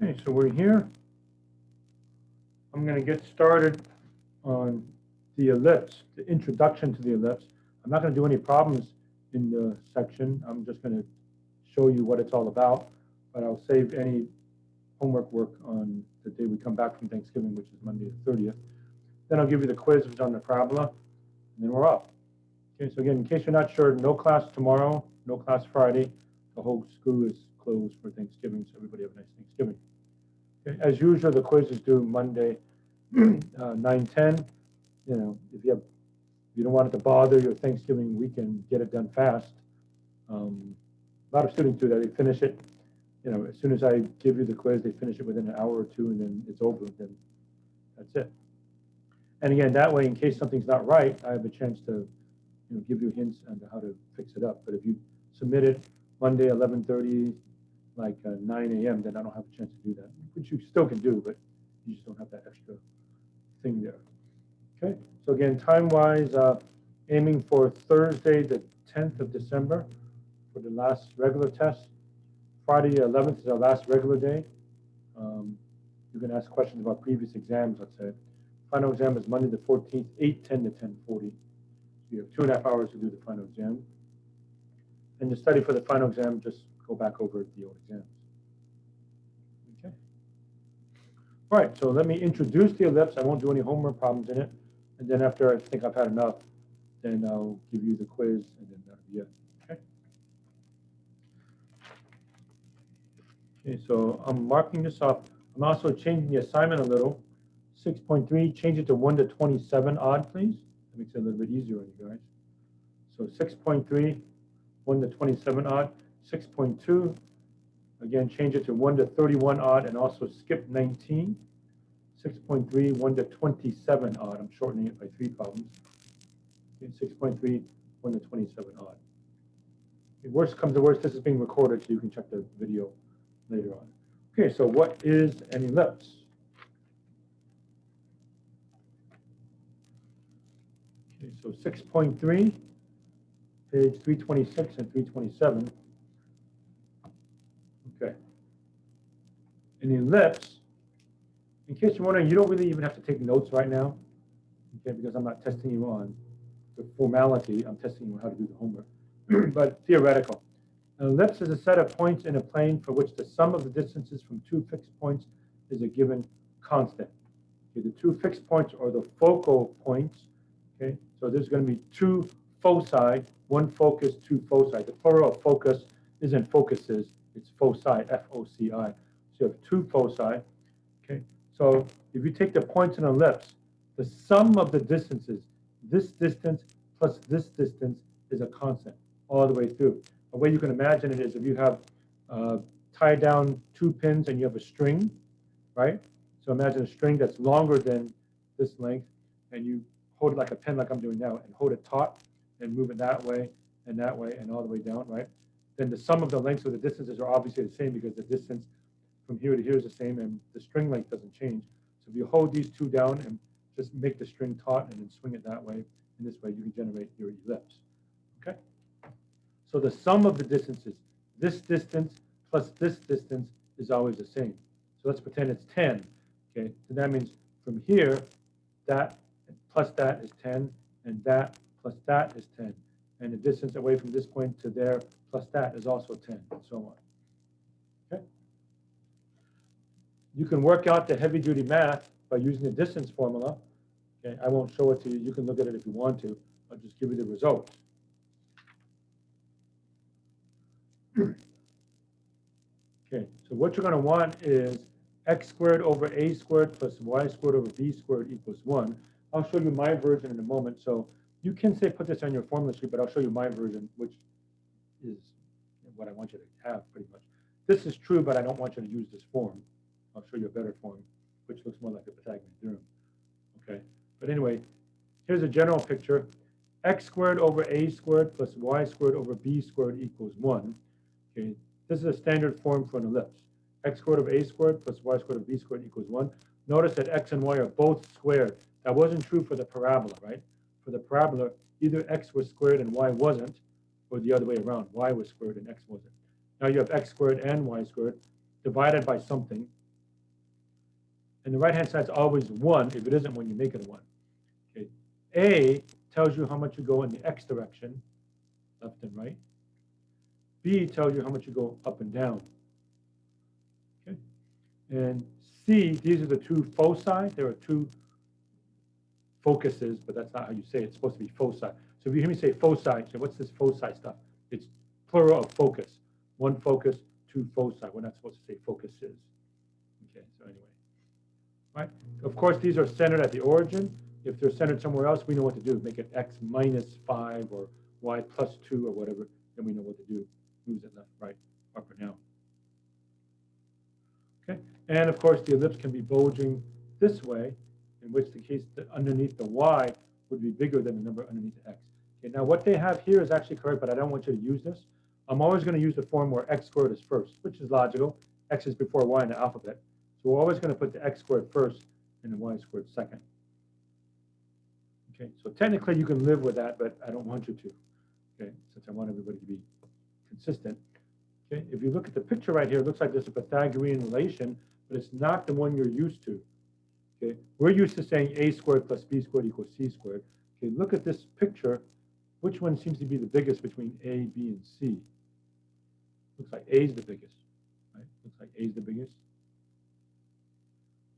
Okay, so we're here. I'm going to get started on the ellipse, the introduction to the ellipse. I'm not going to do any problems in the section. I'm just going to show you what it's all about, but I'll save any homework work on the day we come back from Thanksgiving, which is Monday the 30th. Then I'll give you the quiz, which is on the parabola, and then we're off. Okay, so again, in case you're not sure, no class tomorrow, no class Friday. The whole school is closed for Thanksgiving, so everybody have a nice Thanksgiving. Okay, as usual, the quiz is due Monday, 9/10. You know, if you don't want it to bother your Thanksgiving weekend, get it done fast. A lot of students do that. They finish it, you know, as soon as I give you the quiz, they finish it within an hour or two, and then it's over. Then that's it. And again, that way, in case something's not right, I have a chance to, you know, give you hints on how to fix it up. But if you submit it Monday 11:30, like 9 a.m., then I don't have a chance to do that, which you still can do, but you just don't have that extra thing there. Okay, so again, time-wise, aiming for Thursday, the 10th of December for the last regular test. Friday, 11th is our last regular day. You can ask questions about previous exams, let's say. Final exam is Monday the 14th, 8:10 to 10:40. So you have 2.5 hours to do the final exam. And to study for the final exam, just go back over the old exams. Okay. All right, so let me introduce the ellipse. I won't do any homework problems in it. And then after I think I've had enough, then I'll give you the quiz, and then that'll be it. Okay. Okay, so I'm marking this off. I'm also changing the assignment a little. 6.3, change it to 1 to 27 odd, please. That makes it a little bit easier on you guys. So 6.3, 1 to 27 odd. 6.2, again, change it to 1 to 31 odd, and also skip 19. 6.3, 1 to 27 odd. I'm shortening it by 3 problems. Okay, 6.3, 1 to 27 odd. Okay, worst comes to worst, this is being recorded, so you can check the video later on. Okay, so what is an ellipse? Okay, so 6.3, page 326 and 327. Okay. An ellipse, in case you're wondering, you don't really even have to take notes right now, okay, because I'm not testing you on the formality. I'm testing you on how to do the homework. But theoretical. An ellipse is a set of points in a plane for which the sum of the distances from two fixed points is a given constant. Okay, the two fixed points are the focal points. Okay, so there's going to be two foci, one focus, two foci. The plural of focus isn't focuses, it's foci, F-O-C-I. So you have two foci. Okay, so if you take the points in an ellipse, the sum of the distances, this distance plus this distance, is a constant all the way through. The way you can imagine it is if you have tied down two pins and you have a string, right? So imagine a string that's longer than this length, and you hold it like a pen like I'm doing now, and hold it taut and move it that way and all the way down, right? Then the sum of the lengths of the distances are obviously the same because the distance from here to here is the same and the string length doesn't change. So if you hold these two down and just make the string taut and then swing it that way, in this way you can generate your ellipse. Okay? So the sum of the distances, this distance plus this distance, is always the same. So let's pretend it's 10. Okay, so that means from here, that plus that is 10, and that plus that is 10. And the distance away from this point to there plus that is also 10, and so on. Okay? You can work out the heavy-duty math by using the distance formula. Okay, I won't show it to you. You can look at it if you want to. I'll just give you the results. Okay, so what you're going to want is x squared over a squared plus y squared over b squared equals 1. I'll show you my version in a moment. So you can say put this on your formula sheet, but I'll show you my version, which is what I want you to have pretty much. This is true, but I don't want you to use this form. I'll show you a better form, which looks more like the Pythagorean theorem. Okay, but anyway, here's a general picture. X squared over a squared plus y squared over b squared equals 1. Okay, this is a standard form for an ellipse. X squared over a squared plus y squared over b squared equals 1. Notice that x and y are both squared. That wasn't true for the parabola, right? For the parabola, either x was squared and y wasn't, or the other way around. Y was squared and x wasn't. Now you have x squared and y squared divided by something. and the right-hand side is always 1. If it isn't 1, you make it a 1. Okay. A tells you how much you go in the x direction, left and right. B tells you how much you go up and down. Okay. And C, these are the two foci. There are two focuses, but that's not how you say it. It's supposed to be foci. So if you hear me say foci, say, what's this foci stuff? It's plural of focus. One focus, two foci. We're not supposed to say focuses. Okay, so anyway. Right? Of course, these are centered at the origin. If they're centered somewhere else, we know what to do. Make it x minus 5 or y plus 2 or whatever. Then we know what to do. Moves it left, right, up or down. Okay, and of course, the ellipse can be bulging this way, in which the case underneath the y would be bigger than the number underneath the x. Okay, now what they have here is actually correct, but I don't want you to use this. I'm always going to use the form where x squared is first, which is logical. X is before y in the alphabet. So we're always going to put the x squared first and the y squared second. Okay, so technically you can live with that, but I don't want you to. Okay, since I want everybody to be consistent. Okay, if you look at the picture right here, it looks like there's a Pythagorean relation, but it's not the one you're used to. Okay, we're used to saying a squared plus b squared equals c squared. Okay, look at this picture. Which one seems to be the biggest between a, b, and c? Looks like a is the biggest. Right? Looks like a is the biggest.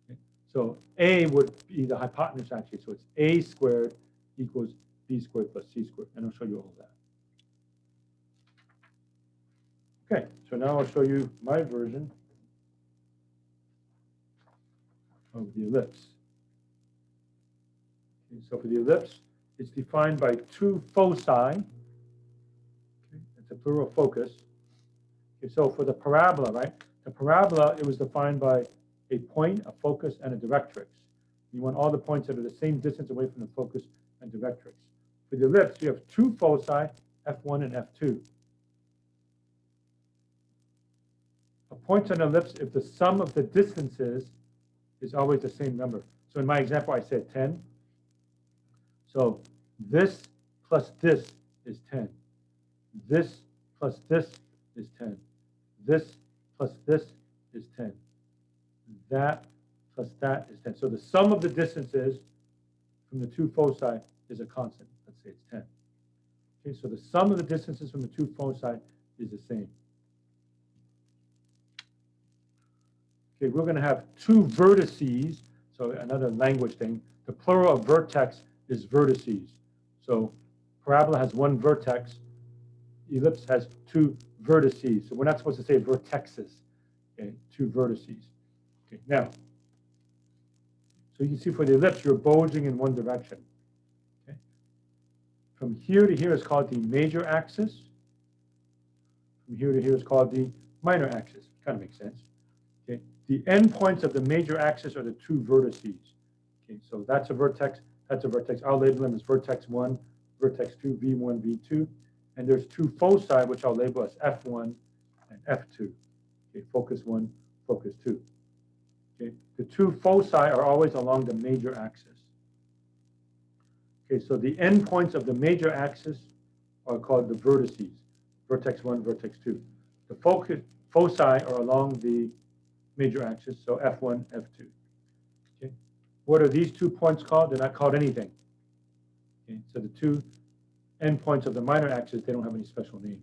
Okay. So a would be the hypotenuse actually. So it's a squared equals b squared plus c squared. And I'll show you all of that. Okay, so now I'll show you my version of the ellipse. Okay, so for the ellipse, it's defined by two foci. Okay, it's a plural focus. Okay, so for the parabola, right? The parabola, it was defined by a point, a focus, and a directrix. You want all the points that are the same distance away from the focus and directrix. For the ellipse, you have two foci, F1 and F2. A point on an ellipse, if the sum of the distances is always the same number. So in my example, I said 10. So this plus this is 10. This plus this is 10. This plus this is 10. That plus that is 10. So the sum of the distances from the two foci is a constant. Let's say it's 10. Okay, so the sum of the distances from the two foci is the same. Okay, we're going to have two vertices. So another language thing. The plural of vertex is vertices. So parabola has one vertex. Ellipse has two vertices. So we're not supposed to say vertexes. Okay, two vertices. Okay, now, so you can see for the ellipse, you're bulging in one direction. Okay. From here to here is called the major axis. From here to here is called the minor axis. Kind of makes sense. Okay. The endpoints of the major axis are the two vertices. Okay, so that's a vertex, that's a vertex. I'll label them as vertex 1, vertex 2, V1, V2. And there's two foci, which I'll label as F1 and F2. Okay, focus 1, focus 2. Okay, the two foci are always along the major axis. Okay, so the endpoints of the major axis are called the vertices, vertex 1, vertex 2. The foci are along the major axis, so F1, F2. Okay. What are these 2 points called? They're not called anything. Okay. So the two endpoints of the minor axis, they don't have any special name.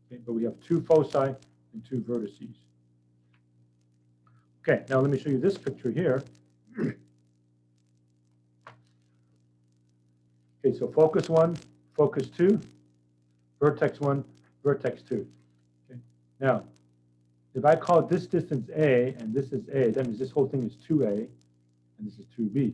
Okay. But we have two foci and two vertices. Okay, now let me show you this picture here. Okay, so focus 1, focus 2, vertex 1, vertex 2. Okay. Now, if I call this distance A and this is A, that means this whole thing is 2A and this is 2B.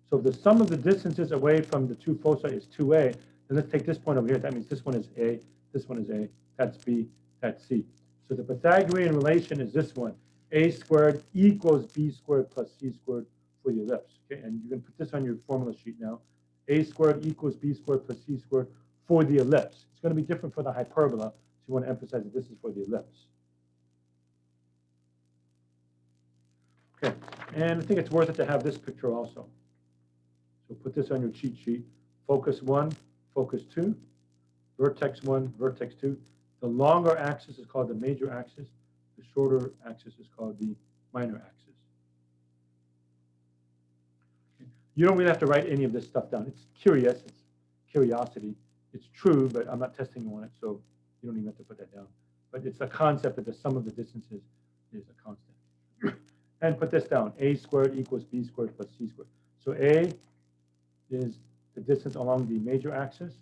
So if the sum of the distances away from the two foci is 2A, then let's take this point over here. That means this one is A, this one is A, that's B, that's C. So the Pythagorean relation is this one. A squared equals B squared plus C squared for the ellipse. Okay, and you can put this on your formula sheet now. A squared equals B squared plus C squared for the ellipse. It's going to be different for the hyperbola, so you want to emphasize that this is for the ellipse. Okay, and I think it's worth it to have this picture also. So put this on your cheat sheet. Focus 1, focus 2, vertex 1, vertex 2. The longer axis is called the major axis. The shorter axis is called the minor axis. You don't really have to write any of this stuff down. It's curious, it's curiosity. It's true, but I'm not testing on it, so you don't even have to put that down. But it's a concept that the sum of the distances is a constant. And put this down, a squared equals b squared plus c squared. So a is the distance along the major axis,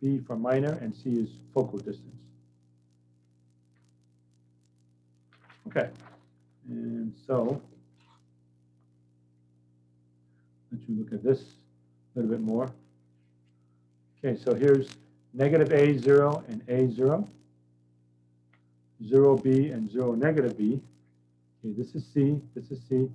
b for minor, and c is focal distance. Okay, and so let you look at this a little bit more. Okay, so here's negative a0 and a0, 0b and 0 negative b. Okay, this is c, this is c.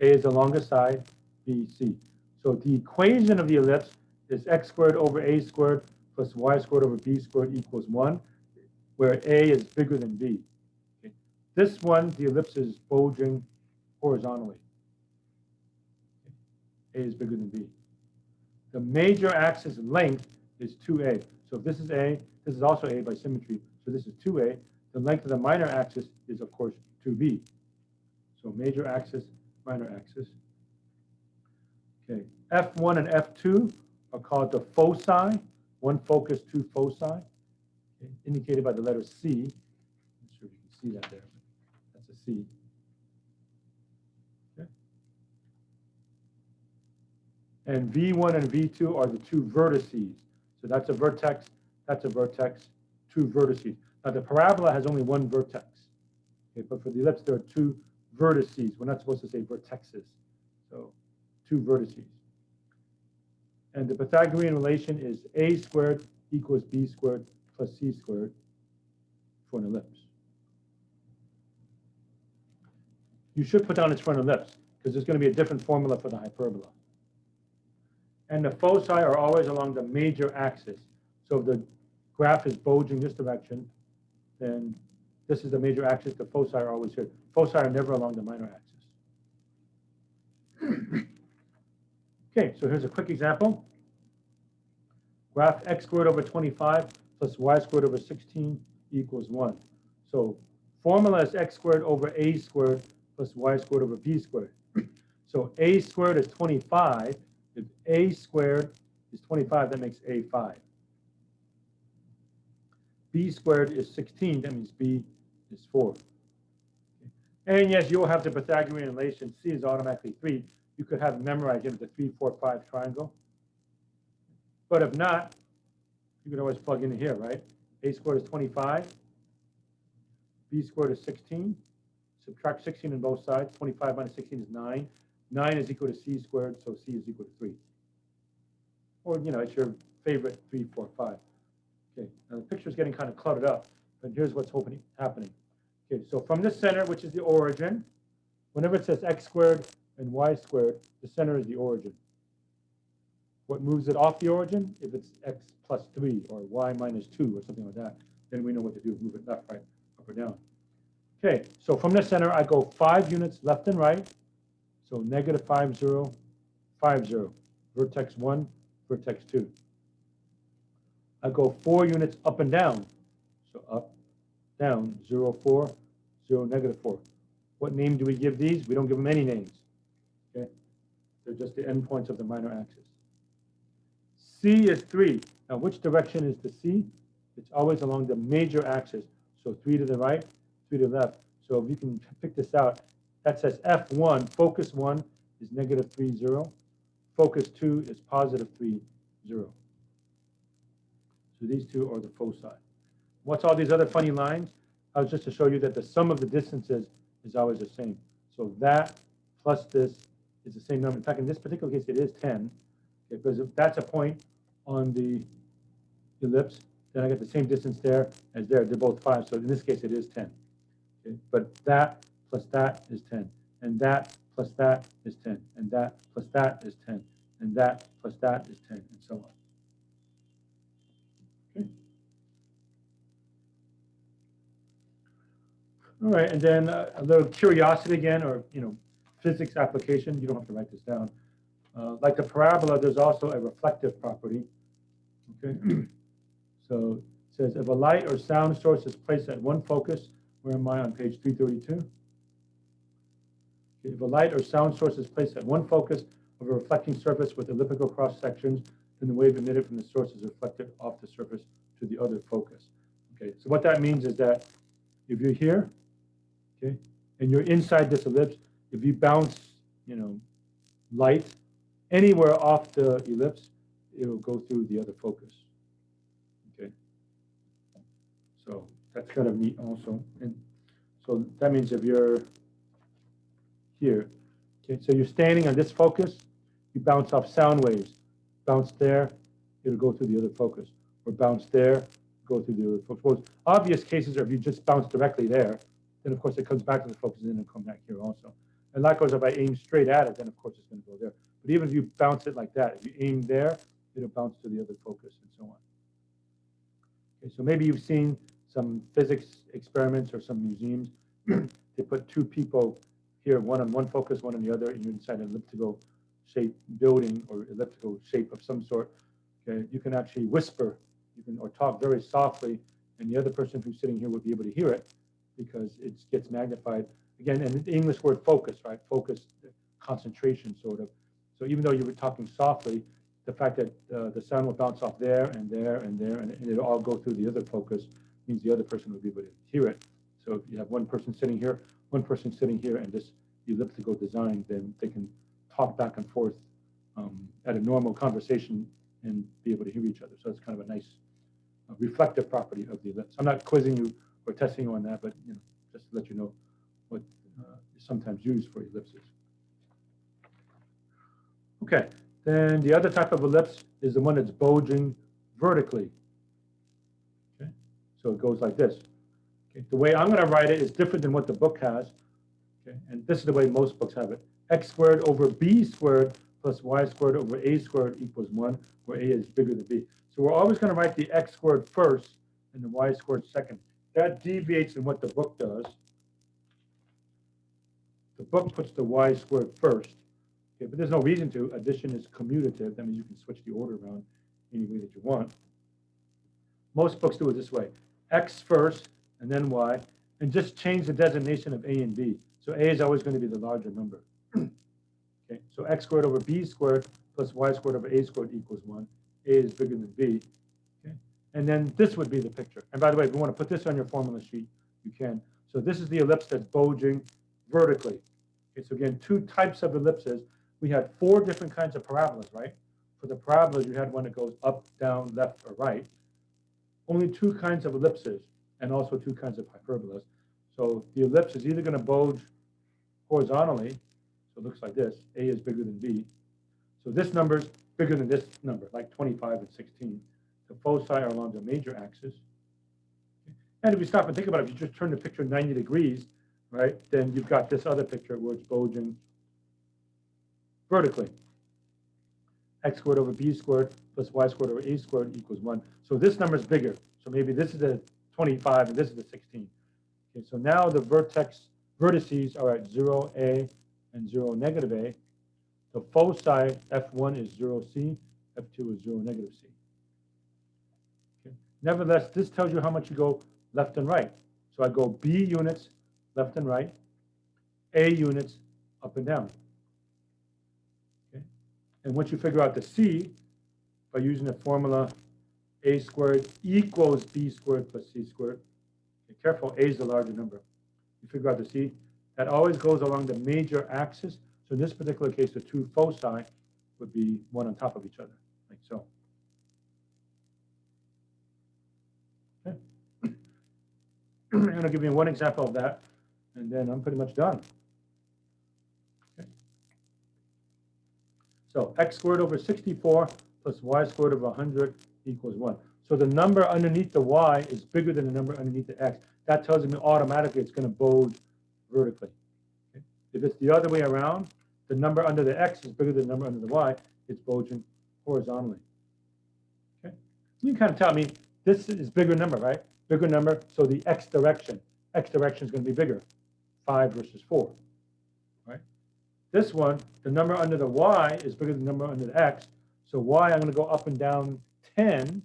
A is the longest side, b, c. So the equation of the ellipse is x squared over a squared plus y squared over b squared equals 1, where a is bigger than b. Okay. This one, the ellipse is bulging horizontally. Okay. A is bigger than b. The major axis length is 2a. So if this is a, this is also a by symmetry. So this is 2a. The length of the minor axis is, of course, 2b. So major axis, minor axis. Okay, F1 and F2 are called the foci. One focus, two foci, okay, indicated by the letter C. I'm not sure if you can see that there. That's a C. Okay. And V1 and V2 are the two vertices. So that's a vertex, two vertices. Now the parabola has only one vertex. Okay, but for the ellipse, there are two vertices. We're not supposed to say vertexes. So two vertices. And the Pythagorean relation is a squared equals b squared plus c squared for an ellipse. You should put down it's for an ellipse, because there's going to be a different formula for the hyperbola. And the foci are always along the major axis. So if the graph is bulging this direction, then this is the major axis. The foci are always here. Foci are never along the minor axis. Okay, so here's a quick example. Graph x squared over 25 plus y squared over 16 equals 1. So formula is x squared over a squared plus y squared over b squared. So a squared is 25. If a squared is 25, that makes a 5. B squared is 16, that means b is 4. Okay. And yes, you'll have the Pythagorean relation. C is automatically 3. You could have it memorized into the 3, 4, 5 triangle. But if not, you could always plug in here, right? A squared is 25. B squared is 16. Subtract 16 on both sides. 25 minus 16 is 9. 9 is equal to c squared, so c is equal to 3. Or, you know, it's your favorite 3, 4, 5. Okay, now the picture is getting kind of cluttered up, but here's what's happening. Okay, so from the center, which is the origin, whenever it says x squared and y squared, the center is the origin. What moves it off the origin? If it's x plus 3 or y minus 2 or something like that, then we know what to do. Move it left, right, up or down. Okay, so from the center, I go 5 units left and right. So negative 5, 0, 5, 0. Vertex 1, vertex 2. I go 4 units up and down. So up, down, 0, 4, 0, negative 4. What name do we give these? We don't give them any names. Okay, they're just the endpoints of the minor axis. C is 3. Now, which direction is the C? It's always along the major axis. So 3 to the right, 3 to the left. So if you can pick this out, that says F1, focus 1 is negative 3, 0. Focus 2 is positive 3, 0. So these two are the foci. What's all these other funny lines? I was just to show you that the sum of the distances is always the same. So that plus this is the same number. In fact, in this particular case, it is 10. Okay, because if that's a point on the ellipse, then I get the same distance there as there. They're both 5. So in this case, it is 10. Okay, but that plus that is 10. And that plus that is 10. And that plus that is 10. And that plus that is 10, and so on. Okay. All right, and then a little curiosity again, or physics application. You don't have to write this down. Like the parabola, there's also a reflective property. Okay, so it says if a light or sound source is placed at one focus, where am I on page 332? If a light or sound source is placed at one focus of a reflecting surface with elliptical cross sections, then the wave emitted from the source is reflected off the surface to the other focus. Okay, so what that means is that if you're here, okay, and you're inside this ellipse, if you bounce, light anywhere off the ellipse, it'll go through the other focus. Okay, so that's kind of neat also. And so that means if you're here, okay, so you're standing on this focus, you bounce off sound waves. Bounce there, it'll go through the other focus. Or bounce there, go through the other focus. Well, obvious cases are if you just bounce directly there, then of course it comes back to the focus and then it'll come back here also. And likewise, if I aim straight at it, then of course it's going to go there. But even if you bounce it like that, if you aim there, it'll bounce to the other focus and so on. Okay, so maybe you've seen some physics experiments or some museums. They put two people here, one on one focus, one on the other, and you're inside an elliptical shaped building or elliptical shape of some sort. Okay, you can actually whisper, or talk very softly, and the other person who's sitting here would be able to hear it because it gets magnified. Again, and the English word focus, right? Focus, concentration, sort of. So even though you were talking softly, the fact that the sound will bounce off there and there and there, and it'll all go through the other focus means the other person will be able to hear it. So if you have one person sitting here, one person sitting here, and this elliptical design, then they can talk back and forth at a normal conversation and be able to hear each other. So it's kind of a nice reflective property of the ellipse. I'm not quizzing you or testing you on that, but just to let you know what is sometimes used for ellipses. Okay, then the other type of ellipse is the one that's bulging vertically. Okay, so it goes like this. Okay, the way I'm going to write it is different than what the book has. Okay, and this is the way most books have it. X squared over b squared plus y squared over a squared equals 1, where a is bigger than b. So we're always going to write the x squared first and the y squared second. That deviates in what the book does. The book puts the y squared first, okay, but there's no reason to. Addition is commutative. That means you can switch the order around any way that you want. Most books do it this way. X first and then y, and just change the designation of a and b. So a is always going to be the larger number. Okay, so x squared over b squared plus y squared over a squared equals 1. A is bigger than b. Okay, and then this would be the picture. And by the way, if you want to put this on your formula sheet, you can. So this is the ellipse that's bulging vertically. Okay, so again, two types of ellipses. We had 4 different kinds of parabolas, right? For the parabolas, you had one that goes up, down, left, or right. Only 2 kinds of ellipses, and also 2 kinds of hyperbolas. So the ellipse is either going to bulge horizontally, so it looks like this. A is bigger than B. So this number is bigger than this number, like 25 and 16. The foci are along the major axis. And if you stop and think about it, if you just turn the picture 90 degrees, right, then you've got this other picture where it's bulging vertically. X squared over b squared plus y squared over a squared equals 1. So this number is bigger. So maybe this is the 25 and this is the 16. Okay, so now the vertices are at 0a and 0 negative a. The foci, F1 is 0c, F2 is 0 negative c. Okay. Nevertheless, this tells you how much you go left and right. So I go B units left and right, A units up and down. Okay. And once you figure out the C, by using the formula A squared equals B squared plus C squared, be careful, A is the larger number. You figure out the C, that always goes along the major axis. So in this particular case, the 2 foci would be one on top of each other, like so. Okay. And I'll give you one example of that, and then I'm pretty much done. Okay. So x squared over 64 plus y squared over 100 equals 1. So the number underneath the y is bigger than the number underneath the x. That tells me automatically it's going to bulge vertically. Okay. If it's the other way around, the number under the x is bigger than the number under the y, it's bulging horizontally. Okay. You can kind of tell me this is bigger number, right? Bigger number, so the x direction is going to be bigger, 5 versus 4, right? This one, the number under the y is bigger than the number under the x, so y I'm going to go up and down 10.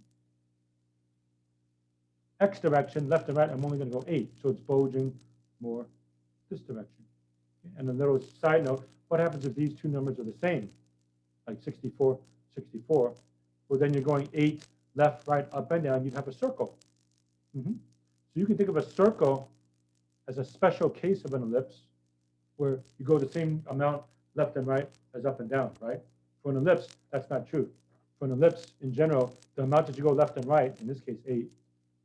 X direction, left and right, I'm only going to go 8, so it's bulging more this direction. Okay. And a little side note, what happens if these 2 numbers are the same? like 64, 64, well, then you're going 8 left, right, up, and down. You'd have a circle. So you can think of a circle as a special case of an ellipse where you go the same amount left and right as up and down, right? For an ellipse, that's not true. For an ellipse, in general, the amount that you go left and right, in this case 8,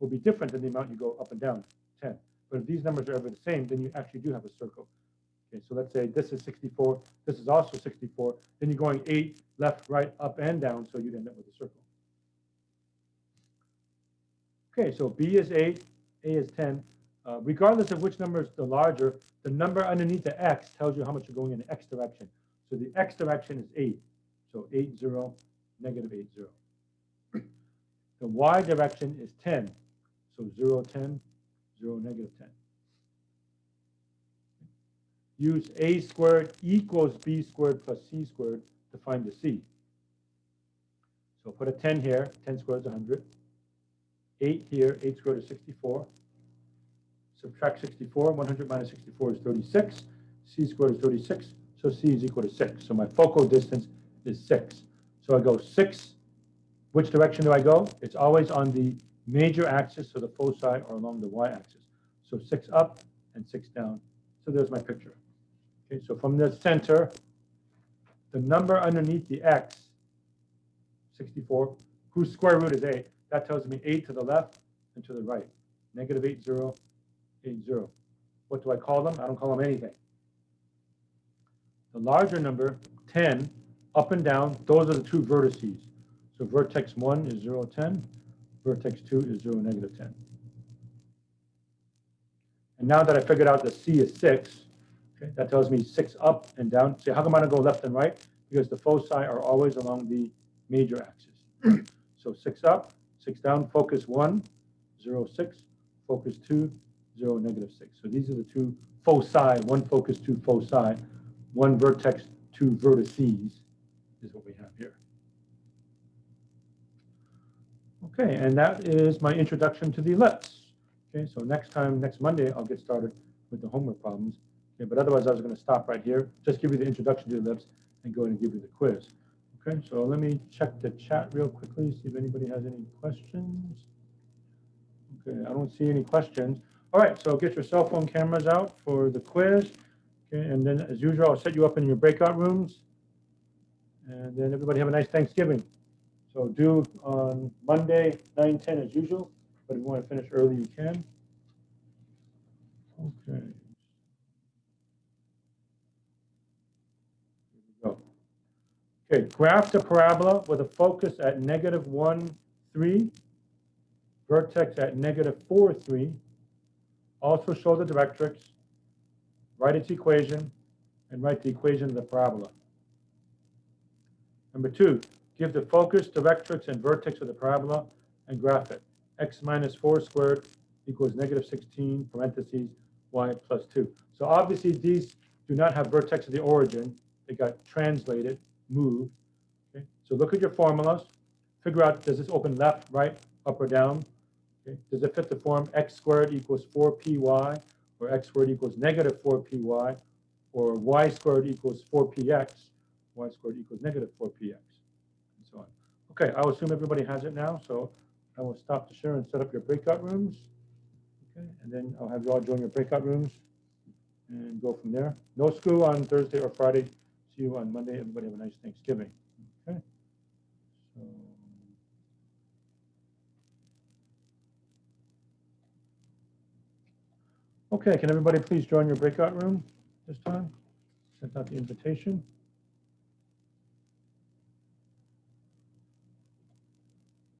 will be different than the amount you go up and down, 10. But if these numbers are ever the same, then you actually do have a circle. Okay, so let's say this is 64, this is also 64, then you're going 8 left, right, up, and down, so you'd end up with a circle. Okay, so B is 8, A is 10. Regardless of which number is the larger, the number underneath the X tells you how much you're going in the X direction. So the X direction is 8. So 8, 0, negative 8, 0. The Y direction is 10. So 0, 10, 0, negative 10. Use A squared equals B squared plus C squared to find the C. So put a 10 here. 10 squared is 100. 8 here. 8 squared is 64. Subtract 64. 100 minus 64 is 36. C squared is 36. So C is equal to 6. So my focal distance is 6. So I go 6. Which direction do I go? It's always on the major axis, so the foci are along the y-axis. So 6 up and 6 down. So there's my picture. Okay, so from the center, the number underneath the x, 64, whose square root is 8, that tells me 8 to the left and to the right. Negative 8, 0, 8, 0. What do I call them? I don't call them anything. The larger number, 10, up and down, those are the two vertices. So vertex 1 is 0, 10. Vertex 2 is 0, negative 10. And now that I figured out that C is 6, okay, that tells me 6 up and down. See, how come I don't go left and right? Because the foci are always along the major axis. So 6 up, 6 down, focus 1, 0, 6, focus 2, 0, negative 6. So these are the two foci, 1 focus, 2 foci, 1 vertex, 2 vertices is what we have here. Okay, and that is my introduction to the ellipse. Okay, so next Monday, I'll get started with the homework problems. Okay, but otherwise, I was going to stop right here, just give you the introduction to the ellipse, and go ahead and give you the quiz. Okay, so let me check the chat real quickly, see if anybody has any questions. Okay, I don't see any questions. All right, so get your cell phone cameras out for the quiz. Okay, and then as usual, I'll set you up in your breakout rooms. And then everybody have a nice Thanksgiving. So due on Monday, 9:10 as usual, but if you want to finish early, you can. Okay. Here we go. Okay, graph the parabola with a focus at negative 1, 3, vertex at negative 4, 3. Also show the directrix, write its equation, and write the equation of the parabola. Number 2, give the focus, directrix, and vertex of the parabola and graph it. X minus 4 squared equals negative 16, parentheses, y plus 2. So obviously these do not have vertex of the origin. They got translated, moved. Okay? So look at your formulas. Figure out, does this open left, right, up, or down? Okay? Does it fit the form x squared equals 4py, or x squared equals negative 4py, or y squared equals 4px, y squared equals negative 4px, and so on. Okay, I'll assume everybody has it now, so I will stop the share and set up your breakout rooms. Okay, and then I'll have you all join your breakout rooms and go from there. No school on Thursday or Friday. See you on Monday. Everybody have a nice Thanksgiving. Okay. So. Okay, can everybody please join your breakout room this time? Sent out the invitation.